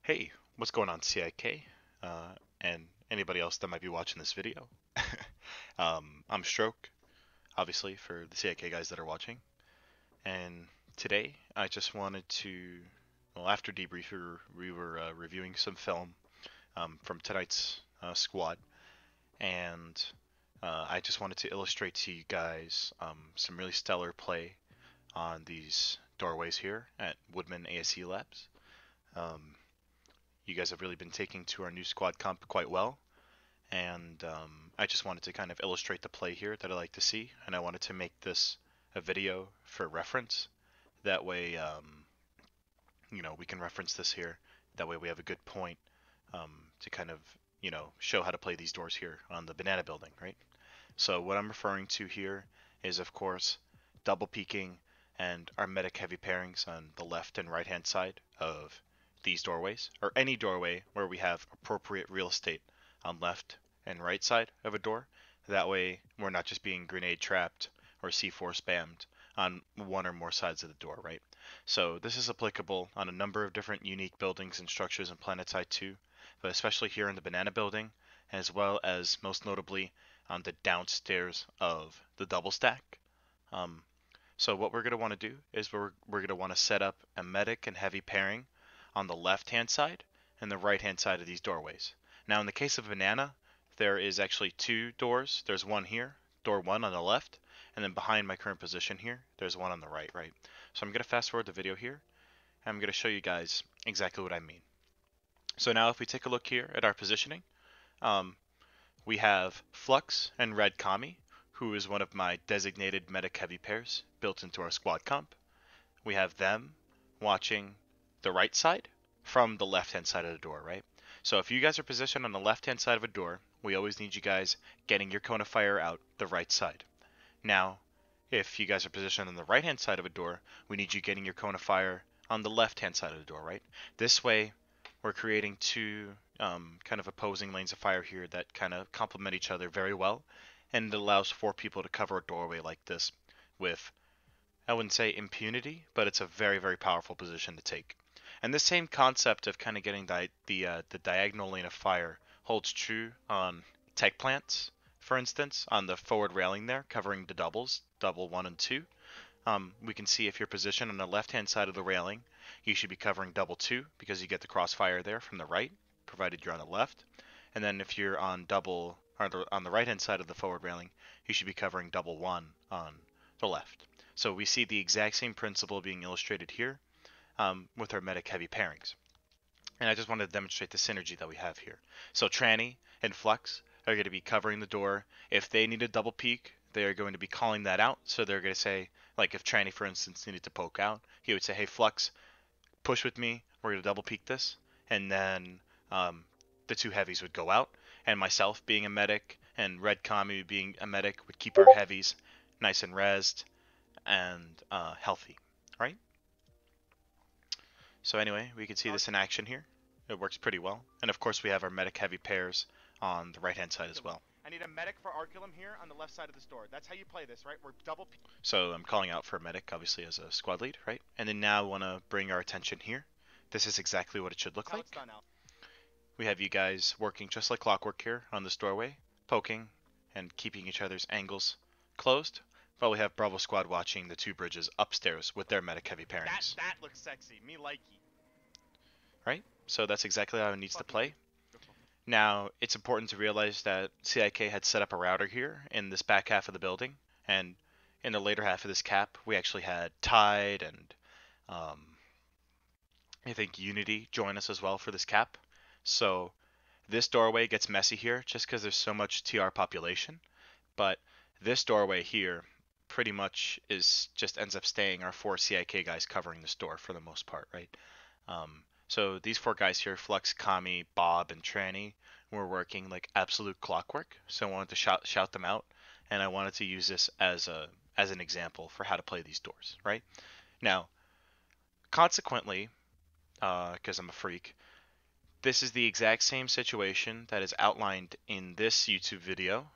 Hey, what's going on, CIK? And anybody else that might be watching this video? I'm Stroke, obviously, for the CIK guys that are watching. And today, I just wanted to, well, after debrief, we were reviewing some film from tonight's squad, and I just wanted to illustrate to you guys some really stellar play on these doorways here at Woodman ASE Labs. You guys have really been taking to our new squad comp quite well, and I just wanted to kind of illustrate the play here that I like to see, and I wanted to make this a video for reference. That way, we can reference this here. That way we have a good point to kind of, show how to play these doors here on the banana building, right? So what I'm referring to here is, of course, double peeking and our medic heavy pairings on the left and right hand side of these doorways, or any doorway where we have appropriate real estate on left and right side of a door. That way we're not just being grenade trapped or C4 spammed on one or more sides of the door, right? So this is applicable on a number of different unique buildings and structures in PlanetSide 2, but especially here in the banana building, as well as most notably on the downstairs of the double stack. So what we're going to want to do is we're going to want to set up a medic and heavy pairing on the left hand side and the right hand side of these doorways. Now in the case of banana, there is actually two doors. There's one here, door 1 on the left, and then behind my current position here, there's one on the right. So I'm going to fast forward the video here, and I'm going to show you guys exactly what I mean. So now if we take a look here at our positioning, we have Flux and Red Kami, who is one of my designated medic heavy pairs built into our squad comp. We have them watching the right side from the left hand side of the door, right? So if you guys are positioned on the left hand side of a door, we always need you guys getting your cone of fire out the right side. Now, if you guys are positioned on the right hand side of a door, we need you getting your cone of fire on the left hand side of the door, right? This way, we're creating two kind of opposing lanes of fire here that kind of complement each other very well, and it allows 4 people to cover a doorway like this with, I wouldn't say impunity, but it's a very, very powerful position to take. And the same concept of kind of getting the diagonal lane of fire holds true on tech plants, for instance, on the forward railing there, covering the doubles, double 1 and 2. We can see if you're positioned on the left-hand side of the railing, you should be covering double 2 because you get the crossfire there from the right, provided you're on the left. And then if you're on on the right-hand side of the forward railing, you should be covering double 1 on the left. So we see the exact same principle being illustrated here with our medic heavy pairings. And I just wanted to demonstrate the synergy that we have here. So Tranny and Flux are going to be covering the door. If they need a double peek, they are going to be calling that out. So they're going to say, like if Tranny, for instance, needed to poke out, he would say, hey, Flux, push with me. We're going to double peek this. And then the 2 heavies would go out. And myself being a medic and Red Kami being a medic would keep our heavies nice and rezzed and healthy, right? So anyway, we can see this in action here. It works pretty well. And of course we have our medic heavy pairs on the right hand side as well. I need a medic for Arculum here on the left side of this door. That's how you play this, right? We're double. So I'm calling out for a medic, obviously, as a squad lead, right? And then now I want to bring our attention here. This is exactly what it should look like. It's done, Al. We have you guys working just like clockwork here on this doorway, poking and keeping each other's angles closed, while we have Bravo Squad watching the 2 bridges upstairs with their medic heavy pairings. That looks sexy. Me likey. Right? So that's exactly how it needs to play. Now, it's important to realize that CIK had set up a router here in this back half of the building, and in the later half of this cap, we actually had Tide and I think Unity join us as well for this cap. So this doorway gets messy here just because there's so much TR population, but this doorway here pretty much just ends up staying our 4 CIK guys covering this door for the most part, right? So these 4 guys here, Flux, Kami, Bob, and Tranny, were working like absolute clockwork. So I wanted to shout them out, and I wanted to use this as an example for how to play these doors, right? Now, consequently, because I'm a freak, this is the exact same situation that is outlined in this YouTube video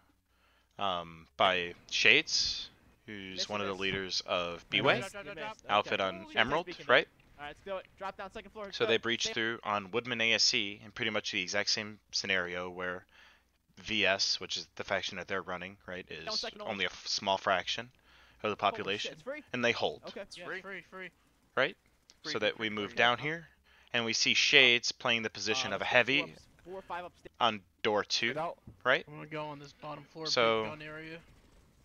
by Shades, who's one of the leaders of B-Way, outfit on Emerald, right? All right, let's do it. Drop down second floor. So they breach through on Woodman ASC in pretty much the exact same scenario where VS, which is the faction that they're running, right, is only a small fraction of the population, and they hold. Okay. Yeah, free. Right? So that we move down here, and we see Shades playing the position of a heavy on door 2, right? I'm gonna go on this bottom floor So big gun area.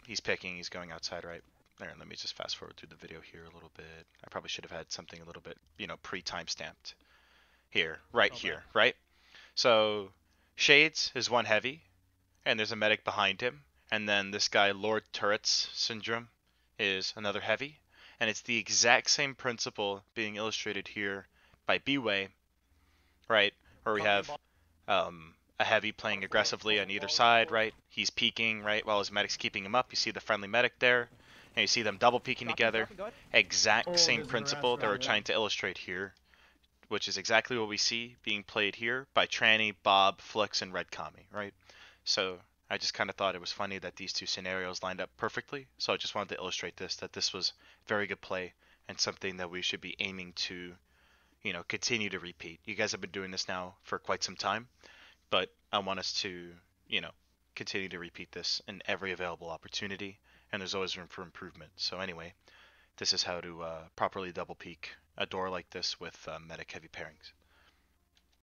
he's picking, he's going outside, right? There, let me just fast forward through the video here a little bit. I probably should have had something a little bit, pre-time stamped. Here, right here, right? So Shades is one heavy, and there's a medic behind him, and then this guy Lord Turrets Syndrome is another heavy, and it's the exact same principle being illustrated here by B-Way, right? Where we have a heavy playing aggressively on either side, right? He's peeking, right, while his medic's keeping him up. You see the friendly medic there, and you see them double peeking together. Exact same principle that we're trying to illustrate here, which is exactly what we see being played here by Tranny, Bob, Flix, and Red Kami, right? So I just kind of thought it was funny that these two scenarios lined up perfectly. So I just wanted to illustrate that this was very good play and something that we should be aiming to, continue to repeat. You guys have been doing this now for quite some time, but I want us to, continue to repeat this in every available opportunity, and there's always room for improvement. So anyway, this is how to properly double peek a door like this with medic heavy pairings.